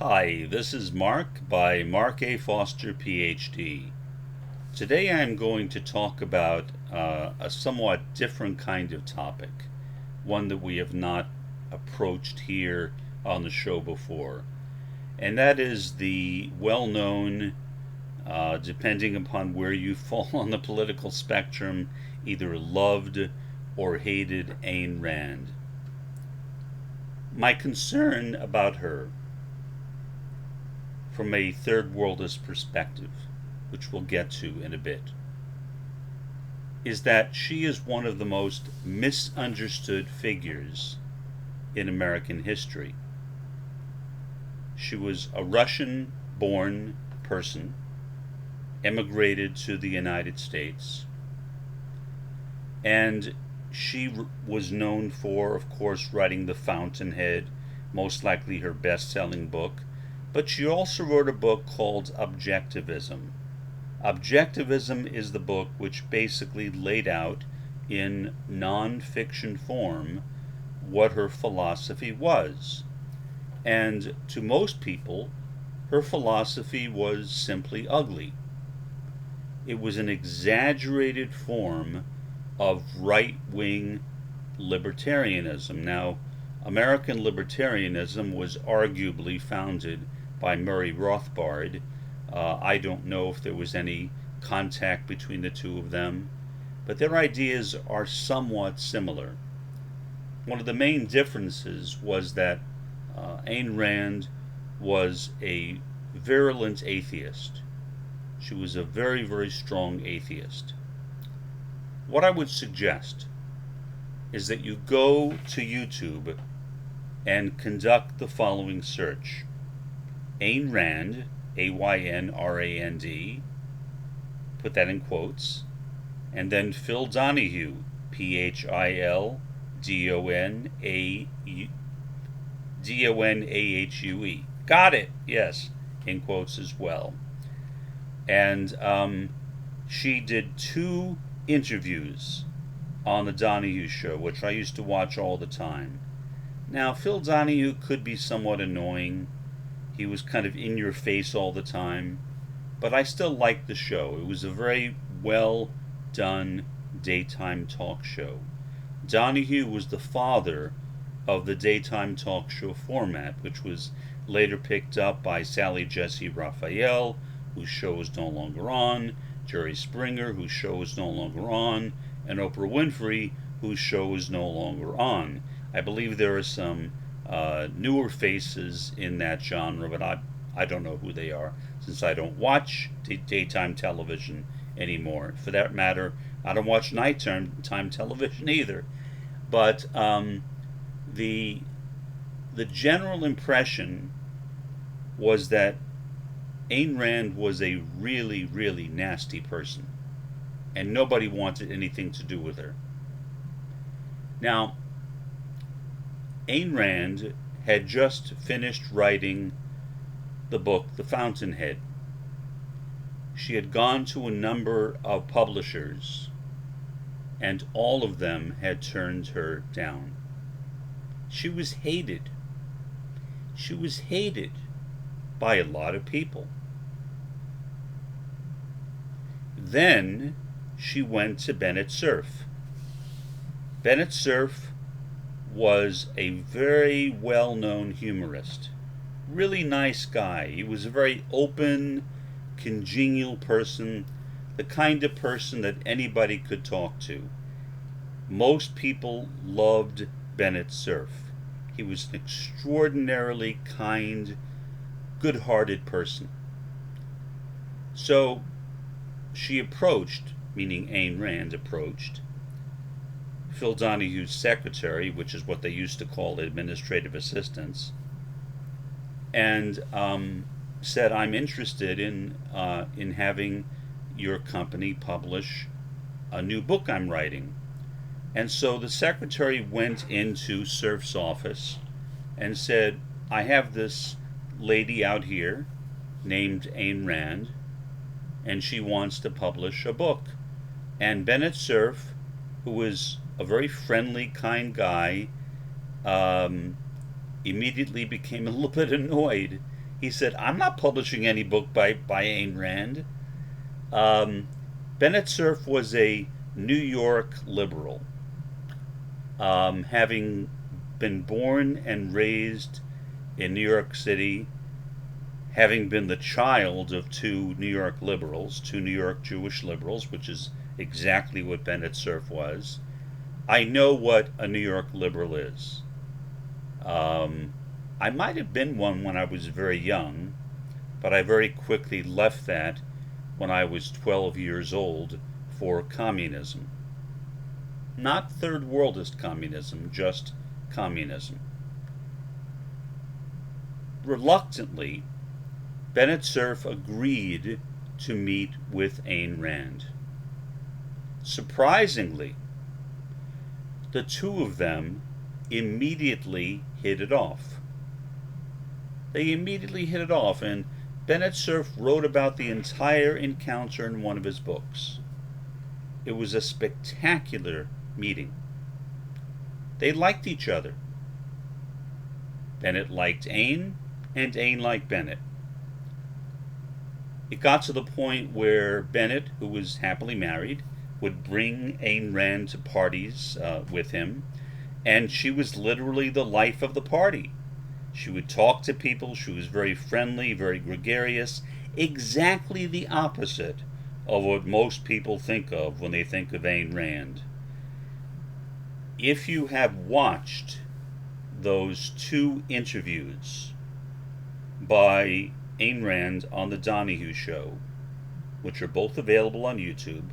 Hi, this is Mark by Mark A. Foster, Ph.D. Today I'm going to talk about a somewhat different kind of topic, one that we have not approached here on the show before, and that is the well-known, depending upon where you fall on the political spectrum, either loved or hated Ayn Rand. My concern about her from a third worldist perspective, which we'll get to in a bit, is that she is one of the most misunderstood figures in American history. She was a Russian-born person, emigrated to the United States, and she was known for, of course, writing The Fountainhead, most likely her best-selling book, but she also wrote a book called Objectivism. Objectivism is the book which basically laid out in non-fiction form what her philosophy was. And to most people, her philosophy was simply ugly. It was an exaggerated form of right-wing libertarianism. Now, American libertarianism was arguably founded by Murray Rothbard. I don't know if there was any contact between the two of them, but their ideas are somewhat similar. One of the main differences was that Ayn Rand was a virulent atheist. She was a very, very strong atheist. What I would suggest is that you go to YouTube and conduct the following search. Ayn Rand, A-Y-N-R-A-N-D, put that in quotes, and then Phil Donahue, P-H-I-L-D-O-N-A-H-U-E. Got it, yes, in quotes as well. And she did 2 interviews on the Donahue show, which I used to watch all the time. Now, Phil Donahue could be somewhat annoying. He was kind of in your face all the time, but I still liked the show. It was a very well done daytime talk show. Donahue was the father of the daytime talk show format, which was later picked up by Sally Jessy Raphael, whose show is no longer on, Jerry Springer, whose show is no longer on, and Oprah Winfrey, whose show is no longer on. I believe there are some newer faces in that genre, but I don't know who they are, since I don't watch daytime television anymore. For that matter, I don't watch nighttime television either. But the general impression was that Ayn Rand was a really, really nasty person, and nobody wanted anything to do with her. Now, Ayn Rand had just finished writing the book The Fountainhead. She had gone to a number of publishers, and all of them had turned her down. She was hated. She was hated by a lot of people. Then she went to Bennett Cerf. Bennett Cerf was a very well-known humorist. Really nice guy. He was a very open, congenial person, the kind of person that anybody could talk to. Most people loved Bennett Cerf. He was an extraordinarily kind, good-hearted person. So she approached, meaning Ayn Rand approached, Phil Donahue's secretary, which is what they used to call administrative assistants, and said, "I'm interested in having your company publish a new book I'm writing." And so the secretary went into Cerf's office and said, "I have this lady out here named Ayn Rand, and she wants to publish a book." And Bennett Cerf, who was a very friendly, kind guy, immediately became a little bit annoyed. He said, I'm not publishing any book by Ayn Rand. Bennett Cerf was a New York liberal, having been born and raised in New York City, having been the child of two New York liberals, two New York Jewish liberals, which is exactly what Bennett Cerf was. I know what a New York liberal is. I might have been one when I was very young, but I very quickly left that when I was 12 years old for communism. Not third worldist communism, just communism. Reluctantly, Bennett Cerf agreed to meet with Ayn Rand. Surprisingly, the two of them immediately hit it off. They immediately hit it off, and Bennett Cerf wrote about the entire encounter in one of his books. It was a spectacular meeting. They liked each other. Bennett liked Ayn, and Ayn liked Bennett. It got to the point where Bennett, who was happily married, would bring Ayn Rand to parties with him, and she was literally the life of the party. She would talk to people. She was very friendly, very gregarious, exactly the opposite of what most people think of when they think of Ayn Rand. If you have watched those two interviews by Ayn Rand on the Donahue show, which are both available on YouTube,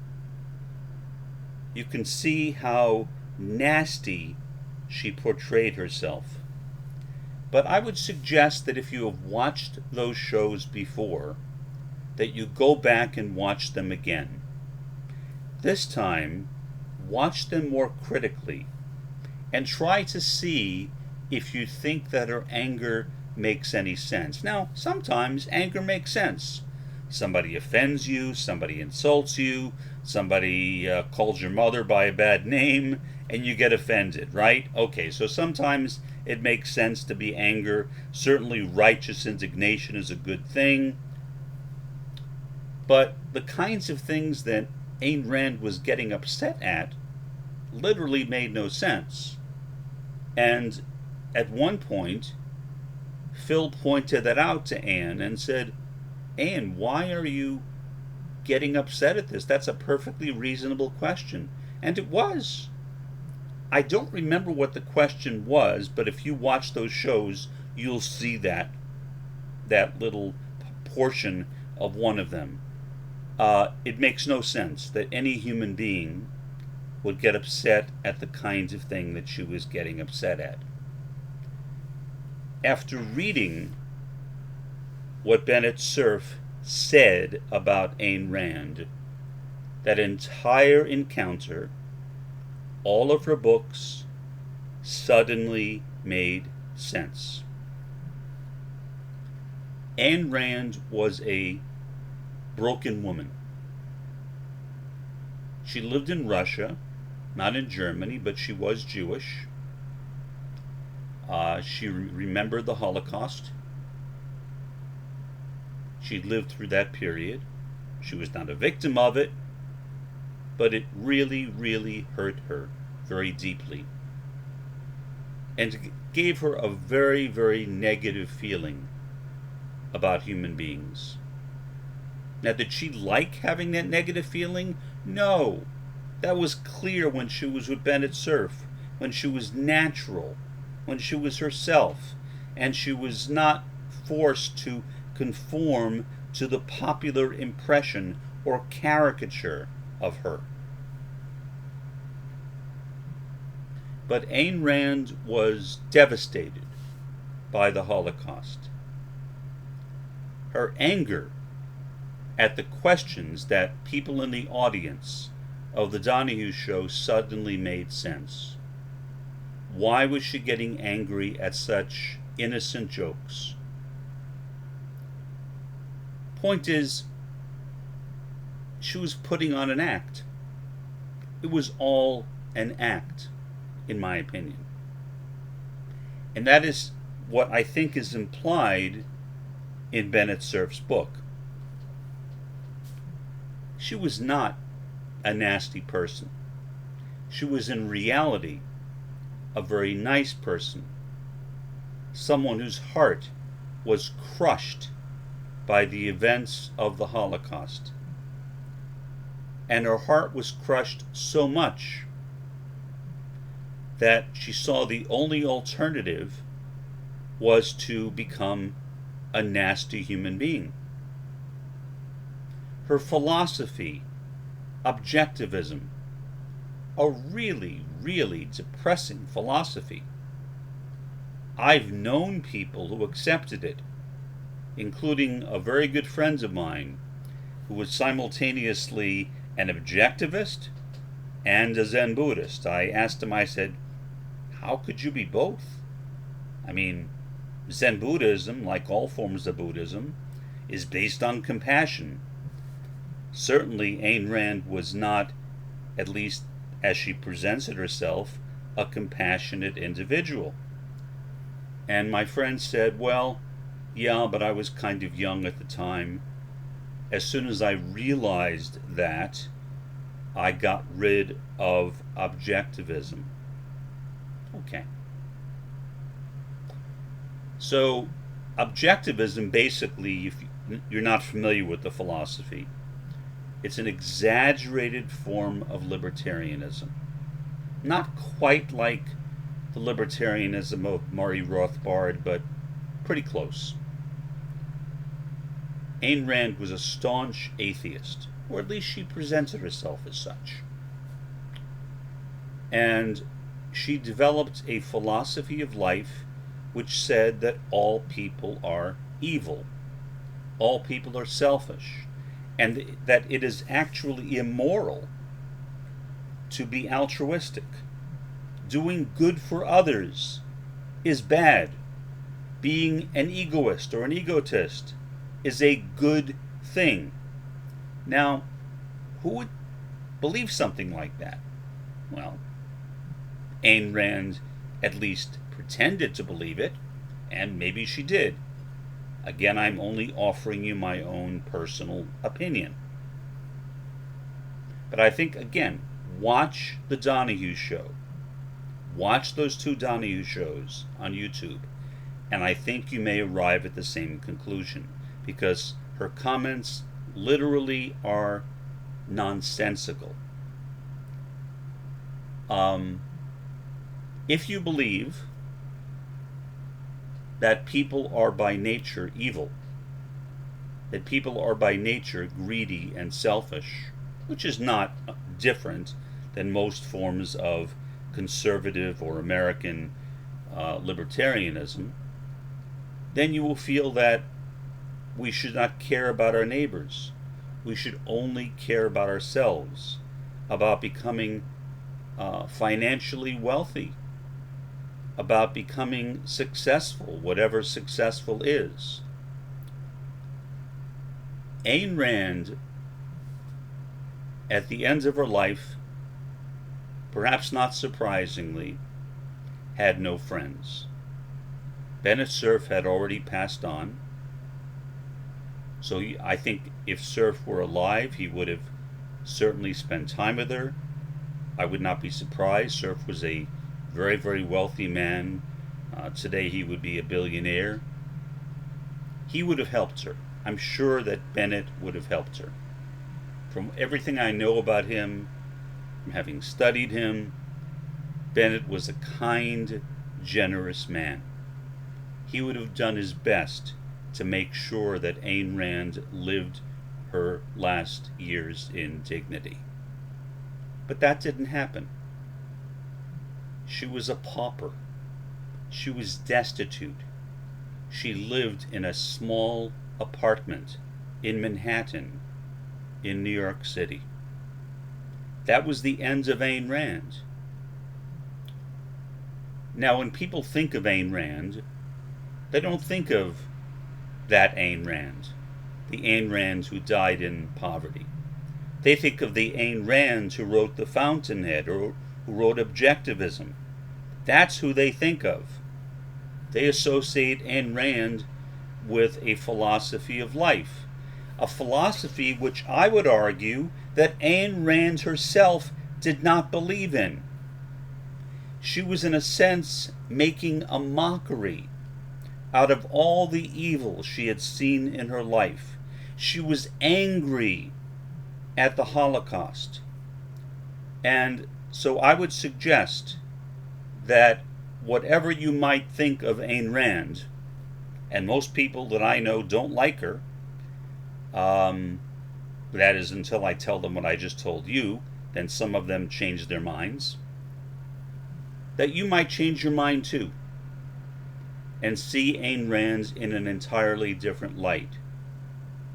you can see how nasty she portrayed herself. But I would suggest that if you have watched those shows before, that you go back and watch them again. This time, watch them more critically and try to see if you think that her anger makes any sense. Now, sometimes anger makes sense. Somebody offends you, somebody insults you, somebody calls your mother by a bad name, and you get offended, right? Okay, so sometimes it makes sense to be anger. Certainly righteous indignation is a good thing. But the kinds of things that Ayn Rand was getting upset at literally made no sense. And at one point, Phil pointed that out to Anne and said, Anne, why are you getting upset at this? That's a perfectly reasonable question. And it was. I don't remember what the question was, but if you watch those shows, you'll see that little portion of one of them. It makes no sense that any human being would get upset at the kinds of thing that she was getting upset at. After reading what Bennett Cerf said about Ayn Rand, that entire encounter, all of her books, suddenly made sense. Ayn Rand was a broken woman. She lived in Russia, not in Germany, but she was Jewish. She remembered the Holocaust. She lived through that period. She was not a victim of it, but it really, really hurt her very deeply and gave her a very, very negative feeling about human beings. Now, did she like having that negative feeling? No. That was clear when she was with Bennett Cerf, when she was natural, when she was herself, and she was not forced to conform to the popular impression or caricature of her. But Ayn Rand was devastated by the Holocaust. Her anger at the questions that people in the audience of the Donahue show suddenly made sense. Why was she getting angry at such innocent jokes? Point is, she was putting on an act. It was all an act, in my opinion. And that is what I think is implied in Bennett Cerf's book. She was not a nasty person. She was in reality a very nice person, someone whose heart was crushed by the events of the Holocaust. And her heart was crushed so much that she saw the only alternative was to become a nasty human being. Her philosophy, objectivism, a really, really depressing philosophy. I've known people who accepted it, including a very good friend of mine who was simultaneously an objectivist and a Zen Buddhist. I asked him, I said, how could you be both? I mean, Zen Buddhism, like all forms of Buddhism, is based on compassion. Certainly Ayn Rand was not, at least as she presented herself, a compassionate individual. And my friend said, well, yeah, but I was kind of young at the time. As soon as I realized that, I got rid of objectivism. Okay. So, objectivism, basically, if you're not familiar with the philosophy, it's an exaggerated form of libertarianism. Not quite like the libertarianism of Murray Rothbard, but pretty close. Ayn Rand was a staunch atheist, or at least she presented herself as such. And she developed a philosophy of life which said that all people are evil, all people are selfish, and that it is actually immoral to be altruistic. Doing good for others is bad. Being an egoist or an egotist is a good thing. Now, who would believe something like that? Well, Ayn Rand at least pretended to believe it, and maybe she did. Again, I'm only offering you my own personal opinion. But I think, again, watch the Donahue show. Watch those 2 Donahue shows on YouTube, and I think you may arrive at the same conclusion, because her comments literally are nonsensical. If you believe that people are by nature evil, that people are by nature greedy and selfish, which is not different than most forms of conservative or American libertarianism, then you will feel that we should not care about our neighbors. We should only care about ourselves, about becoming financially wealthy, about becoming successful, whatever successful is. Ayn Rand, at the end of her life, perhaps not surprisingly, had no friends. Bennett Cerf had already passed on, so I think if Cerf were alive, he would have certainly spent time with her. I would not be surprised. Cerf was a very, very wealthy man. Today he would be a billionaire. He would have helped her. I'm sure that Bennett would have helped her. From everything I know about him, from having studied him, Bennett was a kind, generous man. He would have done his best to make sure that Ayn Rand lived her last years in dignity. But that didn't happen. She was a pauper. She was destitute. She lived in a small apartment in Manhattan, in New York City. That was the end of Ayn Rand. Now, when people think of Ayn Rand, they don't think of that Ayn Rand, the Ayn Rand who died in poverty. They think of the Ayn Rand who wrote The Fountainhead or who wrote Objectivism. That's who they think of. They associate Ayn Rand with a philosophy of life, a philosophy which I would argue that Ayn Rand herself did not believe in. She was, in a sense, making a mockery out of all the evil she had seen in her life. She was angry at the Holocaust. And so I would suggest that whatever you might think of Ayn Rand, and most people that I know don't like her, that is until I tell them what I just told you, then some of them change their minds, that you might change your mind too and see Ayn Rand in an entirely different light.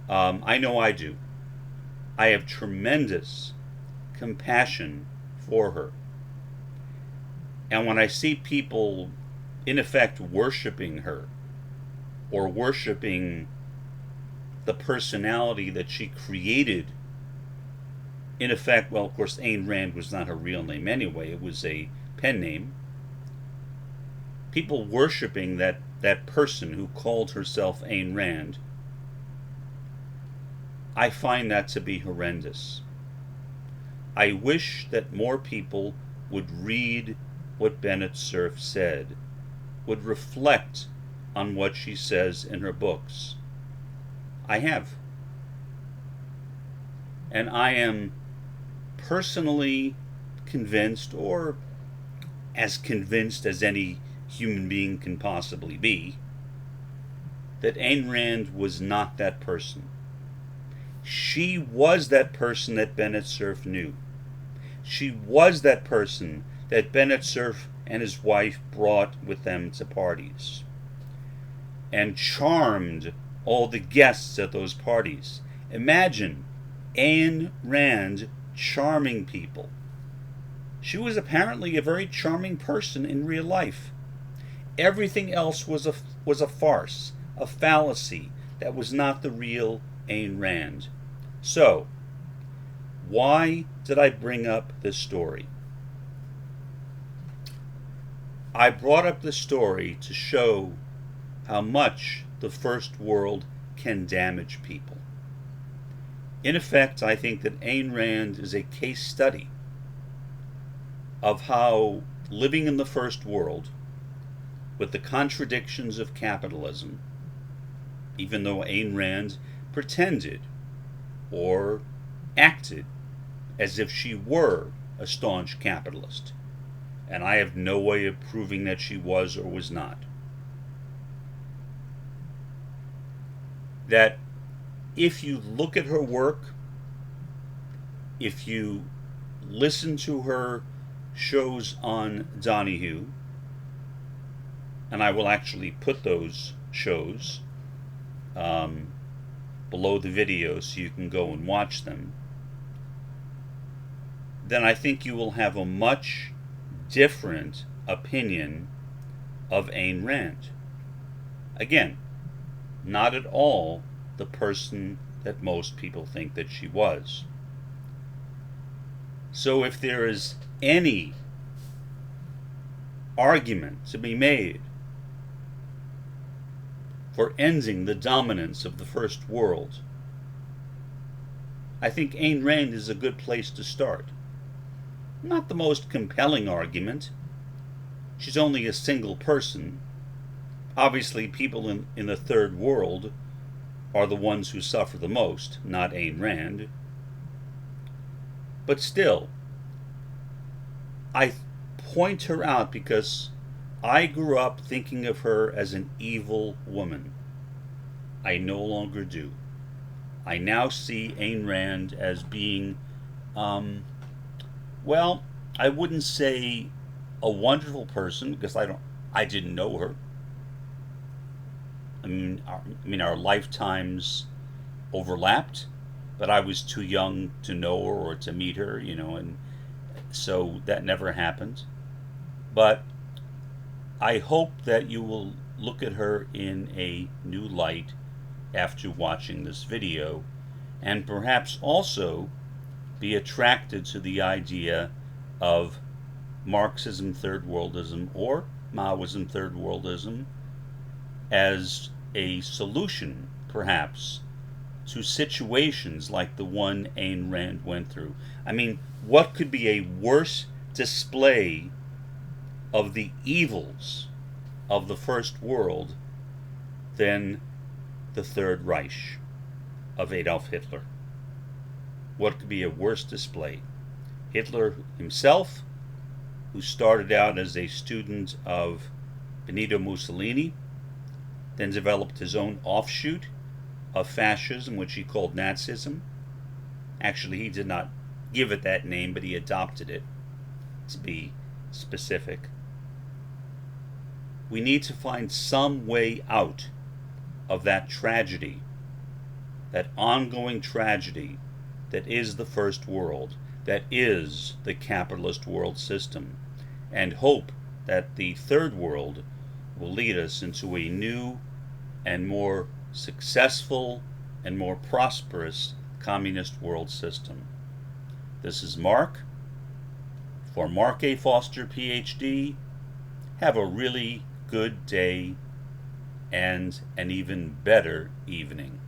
I know I do. I have tremendous compassion for her. And when I see people, in effect, worshiping her, or worshiping the personality that she created, in effect, well, of course, Ayn Rand was not her real name anyway, it was a pen name. People worshiping that person who called herself Ayn Rand, I find that to be horrendous. I wish that more people would read what Bennett Cerf said, would reflect on what she says in her books. I have. And I am personally convinced, or as convinced as any human being can possibly be, that Ayn Rand was not that person. She was that person that Bennett Cerf knew. She was that person that Bennett Cerf and his wife brought with them to parties and charmed all the guests at those parties. Imagine Ayn Rand charming people. She was apparently a very charming person in real life. Everything else was a farce, a fallacy that was not the real Ayn Rand. So, why did I bring up this story? I brought up this story to show how much the first world can damage people. In effect, I think that Ayn Rand is a case study of how living in the first world, with the contradictions of capitalism, even though Ayn Rand pretended or acted as if she were a staunch capitalist, and I have no way of proving that she was or was not, that if you look at her work, if you listen to her shows on Donahue, and I will actually put those shows below the video so you can go and watch them, then I think you will have a much different opinion of Ayn Rand. Again, not at all the person that most people think that she was. So if there is any argument to be made for ending the dominance of the first world, I think Ayn Rand is a good place to start. Not the most compelling argument. She's only a single person. Obviously, people in the third world are the ones who suffer the most, not Ayn Rand. But still, I point her out because I grew up thinking of her as an evil woman. I no longer do. I now see Ayn Rand as being, well, I wouldn't say a wonderful person because I didn't know her. I mean, our lifetimes overlapped, but I was too young to know her or to meet her, and so that never happened. But I hope that you will look at her in a new light after watching this video, and perhaps also be attracted to the idea of Marxism third worldism or Maoism third worldism as a solution, perhaps, to situations like the one Ayn Rand went through. I mean, what could be a worse display of the evils of the First World than the Third Reich of Adolf Hitler? What could be a worse display? Hitler himself, who started out as a student of Benito Mussolini, then developed his own offshoot of fascism, which he called Nazism. Actually, he did not give it that name, but he adopted it, to be specific. We need to find some way out of that tragedy, that ongoing tragedy that is the First World, that is the capitalist world system, and hope that the Third World will lead us into a new and more successful and more prosperous communist world system. This is Mark. For Mark A. Foster, Ph.D., have a really good day and an even better evening.